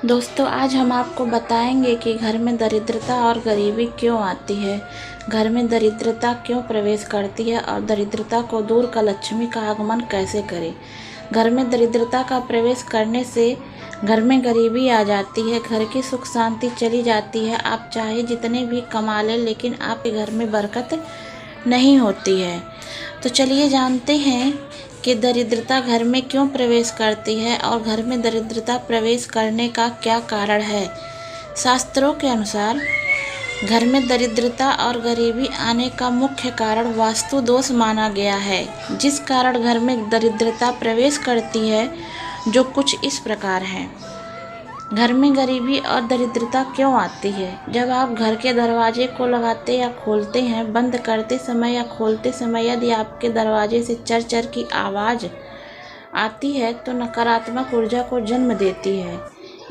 दोस्तों, आज हम आपको बताएंगे कि घर में दरिद्रता और गरीबी क्यों आती है, घर में दरिद्रता क्यों प्रवेश करती है और दरिद्रता को दूर कर लक्ष्मी का आगमन कैसे करें। घर में दरिद्रता का प्रवेश करने से घर में गरीबी आ जाती है, घर की सुख शांति चली जाती है। आप चाहे जितने भी कमा लें, लेकिन आपके घर में बरकत नहीं होती है। तो चलिए जानते हैं कि दरिद्रता घर में क्यों प्रवेश करती है और घर में दरिद्रता प्रवेश करने का क्या कारण है। शास्त्रों के अनुसार घर में दरिद्रता और गरीबी आने का मुख्य कारण वास्तु दोष माना गया है, जिस कारण घर में दरिद्रता प्रवेश करती है, जो कुछ इस प्रकार है। घर में गरीबी और दरिद्रता क्यों आती है। जब आप घर के दरवाजे को लगाते या खोलते हैं, बंद करते समय या खोलते समय यदि आपके दरवाजे से चर चर की आवाज़ आती है तो नकारात्मक ऊर्जा को जन्म देती है।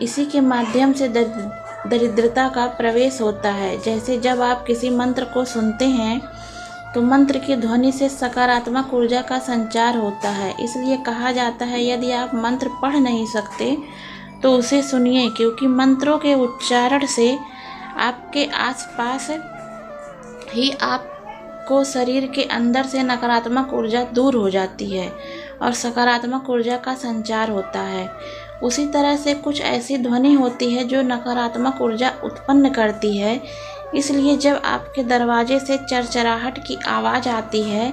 इसी के माध्यम से दरिद्रता का प्रवेश होता है। जैसे जब आप किसी मंत्र को सुनते हैं तो मंत्र की ध्वनि से सकारात्मक ऊर्जा का संचार होता है। इसलिए कहा जाता है यदि आप मंत्र पढ़ नहीं सकते तो उसे सुनिए, क्योंकि मंत्रों के उच्चारण से आपके आसपास ही आपको शरीर के अंदर से नकारात्मक ऊर्जा दूर हो जाती है और सकारात्मक ऊर्जा का संचार होता है। उसी तरह से कुछ ऐसी ध्वनि होती है जो नकारात्मक ऊर्जा उत्पन्न करती है। इसलिए जब आपके दरवाजे से चरचराहट की आवाज़ आती है,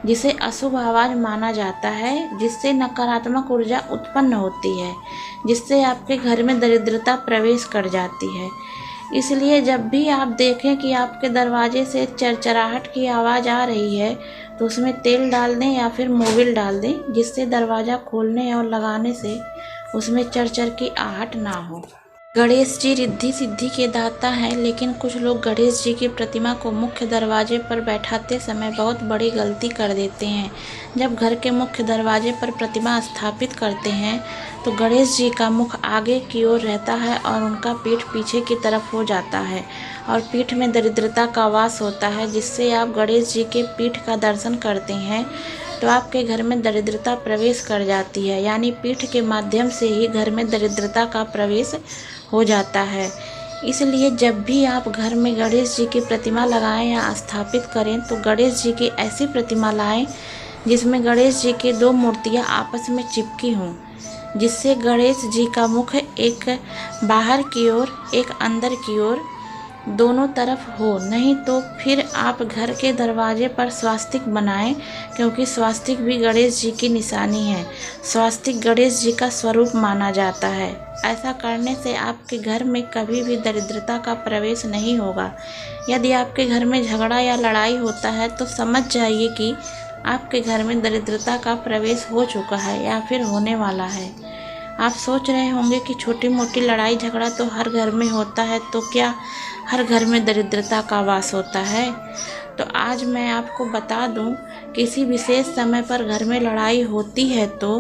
जिसे अशुभ आवाज़ माना जाता है, जिससे नकारात्मक ऊर्जा उत्पन्न होती है, जिससे आपके घर में दरिद्रता प्रवेश कर जाती है। इसलिए जब भी आप देखें कि आपके दरवाजे से चरचराहट की आवाज़ आ रही है तो उसमें तेल डाल दें या फिर मोबिल डाल दें, जिससे दरवाज़ा खोलने और लगाने से उसमें चरचर की आहट ना हो। गणेश जी रिद्धि सिद्धि के दाता हैं, लेकिन कुछ लोग गणेश जी की प्रतिमा को मुख्य दरवाजे पर बैठाते समय बहुत बड़ी गलती कर देते हैं। जब घर के मुख्य दरवाजे पर प्रतिमा स्थापित करते हैं तो गणेश जी का मुख आगे की ओर रहता है और उनका पीठ पीछे की तरफ हो जाता है और पीठ में दरिद्रता का वास होता है। जिससे आप गणेश जी के पीठ का दर्शन करते हैं तो आपके घर में दरिद्रता प्रवेश कर जाती है, यानी पीठ के माध्यम से ही घर में दरिद्रता का प्रवेश हो जाता है। इसलिए जब भी आप घर में गणेश जी की प्रतिमा लगाएं या स्थापित करें तो गणेश जी की ऐसी प्रतिमा लाएं जिसमें गणेश जी की दो मूर्तियां आपस में चिपकी हों, जिससे गणेश जी का मुख एक बाहर की ओर एक अंदर की ओर दोनों तरफ हो। नहीं तो फिर आप घर के दरवाजे पर स्वास्तिक बनाएं, क्योंकि स्वास्तिक भी गणेश जी की निशानी है। स्वास्तिक गणेश जी का स्वरूप माना जाता है। ऐसा करने से आपके घर में कभी भी दरिद्रता का प्रवेश नहीं होगा। यदि आपके घर में झगड़ा या लड़ाई होता है तो समझ जाइए कि आपके घर में दरिद्रता का प्रवेश हो चुका है या फिर होने वाला है। आप सोच रहे होंगे कि छोटी मोटी लड़ाई झगड़ा तो हर घर में होता है, तो क्या हर घर में दरिद्रता का वास होता है? तो आज मैं आपको बता दूं, किसी विशेष समय पर घर में लड़ाई होती है तो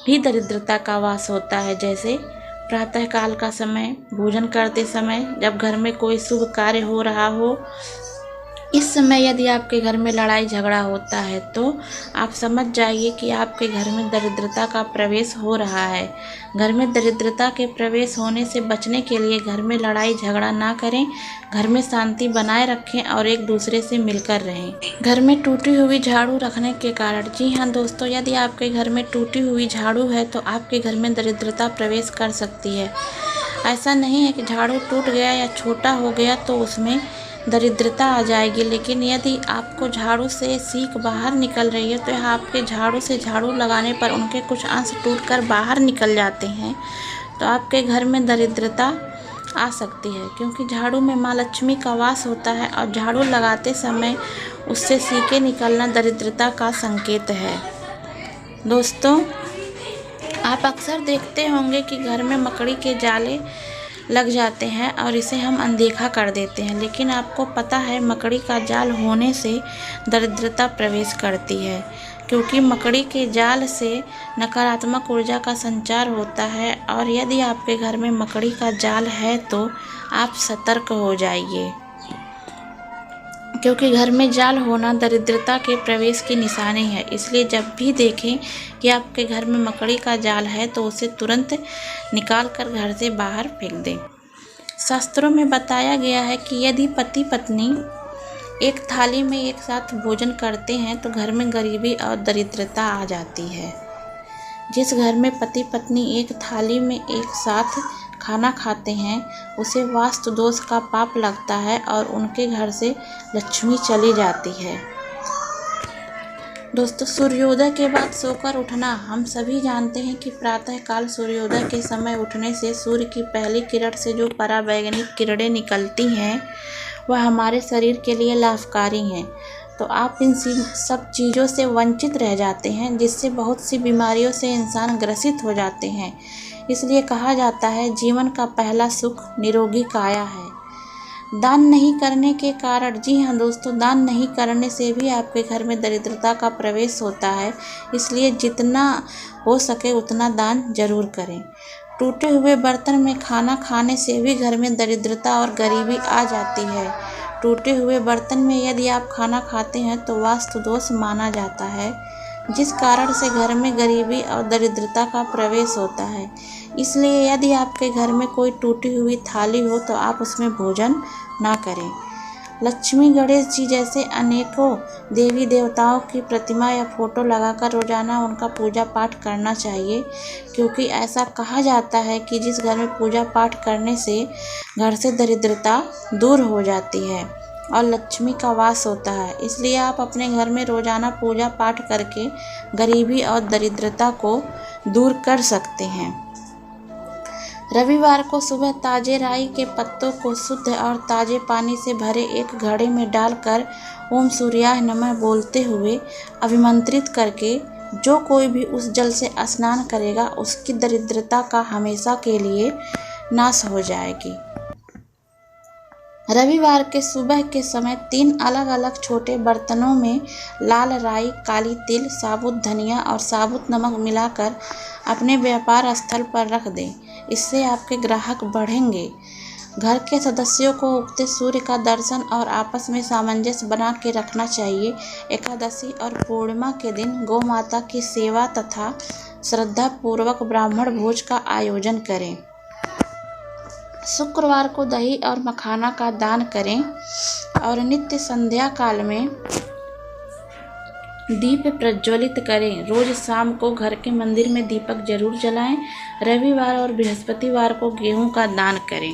भी दरिद्रता का वास होता है। जैसे प्रातःकाल का समय, भोजन करते समय, जब घर में कोई शुभ कार्य हो रहा हो, इस समय यदि आपके घर में लड़ाई झगड़ा होता है तो आप समझ जाइए कि आपके घर में दरिद्रता का प्रवेश हो रहा है। घर में दरिद्रता के प्रवेश होने से बचने के लिए घर में लड़ाई झगड़ा ना करें, घर में शांति बनाए रखें और एक दूसरे से मिलकर रहें। घर में टूटी हुई झाड़ू रखने के कारण, जी हाँ दोस्तों, यदि आपके घर में टूटी हुई झाड़ू है तो आपके घर में दरिद्रता प्रवेश कर सकती है। ऐसा नहीं है कि झाड़ू टूट गया या छोटा हो गया तो उसमें दरिद्रता आ जाएगी, लेकिन यदि आपको झाड़ू से सीख बाहर निकल रही है तो आपके झाड़ू से झाड़ू लगाने पर उनके कुछ अंश टूटकर बाहर निकल जाते हैं तो आपके घर में दरिद्रता आ सकती है, क्योंकि झाड़ू में माँ लक्ष्मी का वास होता है और झाड़ू लगाते समय उससे सीके निकलना दरिद्रता का संकेत है। दोस्तों, आप अक्सर देखते होंगे कि घर में मकड़ी के जाले लग जाते हैं और इसे हम अनदेखा कर देते हैं, लेकिन आपको पता है मकड़ी का जाल होने से दरिद्रता प्रवेश करती है, क्योंकि मकड़ी के जाल से नकारात्मक ऊर्जा का संचार होता है। और यदि आपके घर में मकड़ी का जाल है तो आप सतर्क हो जाइए, क्योंकि घर में जाल होना दरिद्रता के प्रवेश की निशानी है। इसलिए जब भी देखें कि आपके घर में मकड़ी का जाल है तो उसे तुरंत निकाल कर घर से बाहर फेंक दें। शास्त्रों में बताया गया है कि यदि पति पत्नी एक थाली में एक साथ भोजन करते हैं तो घर में गरीबी और दरिद्रता आ जाती है। जिस घर में पति पत्नी एक थाली में एक साथ खाना खाते हैं उसे वास्तु दोष का पाप लगता है और उनके घर से लक्ष्मी चली जाती है। दोस्तों, सूर्योदय के बाद सोकर उठना। हम सभी जानते हैं कि प्रातःकाल सूर्योदय के समय उठने से सूर्य की पहली किरण से जो पराबैंगनी किरणें निकलती हैं वह हमारे शरीर के लिए लाभकारी हैं। तो आप इन सब चीज़ों से वंचित रह जाते हैं, जिससे बहुत सी बीमारियों से इंसान ग्रसित हो जाते हैं। इसलिए कहा जाता है जीवन का पहला सुख निरोगी काया है। दान नहीं करने के कारण, जी हाँ दोस्तों, दान नहीं करने से भी आपके घर में दरिद्रता का प्रवेश होता है। इसलिए जितना हो सके उतना दान जरूर करें। टूटे हुए बर्तन में खाना खाने से भी घर में दरिद्रता और गरीबी आ जाती है। टूटे हुए बर्तन में यदि आप खाना खाते हैं तो वास्तु दोष माना जाता है, जिस कारण से घर में गरीबी और दरिद्रता का प्रवेश होता है। इसलिए यदि आपके घर में कोई टूटी हुई थाली हो तो आप उसमें भोजन ना करें। लक्ष्मी, गणेश जी जैसे अनेकों देवी देवताओं की प्रतिमा या फोटो लगाकर रोजाना उनका पूजा पाठ करना चाहिए, क्योंकि ऐसा कहा जाता है कि जिस घर में पूजा पाठ करने से घर से दरिद्रता दूर हो जाती है और लक्ष्मी का वास होता है। इसलिए आप अपने घर में रोजाना पूजा पाठ करके गरीबी और दरिद्रता को दूर कर सकते हैं। रविवार को सुबह ताजे राई के पत्तों को शुद्ध और ताजे पानी से भरे एक घड़े में डालकर ओम सूर्याय नमः बोलते हुए अभिमंत्रित करके जो कोई भी उस जल से स्नान करेगा उसकी दरिद्रता का हमेशा के लिए नाश हो जाएगी। रविवार के सुबह के समय 3 अलग अलग छोटे बर्तनों में लाल राई, काली तिल, साबुत धनिया और साबुत नमक मिलाकर अपने व्यापार स्थल पर रख दें। इससे आपके ग्राहक बढ़ेंगे। घर के सदस्यों को उगते सूर्य का दर्शन और आपस में सामंजस्य बना के रखना चाहिए। एकादशी और पूर्णिमा के दिन गौ माता की सेवा तथा श्रद्धा पूर्वक ब्राह्मण भोज का आयोजन करें। शुक्रवार को दही और मखाना का दान करें और नित्य संध्या काल में दीप प्रज्वलित करें। रोज शाम को घर के मंदिर में दीपक जरूर जलाएं। रविवार और बृहस्पतिवार को गेहूं का दान करें।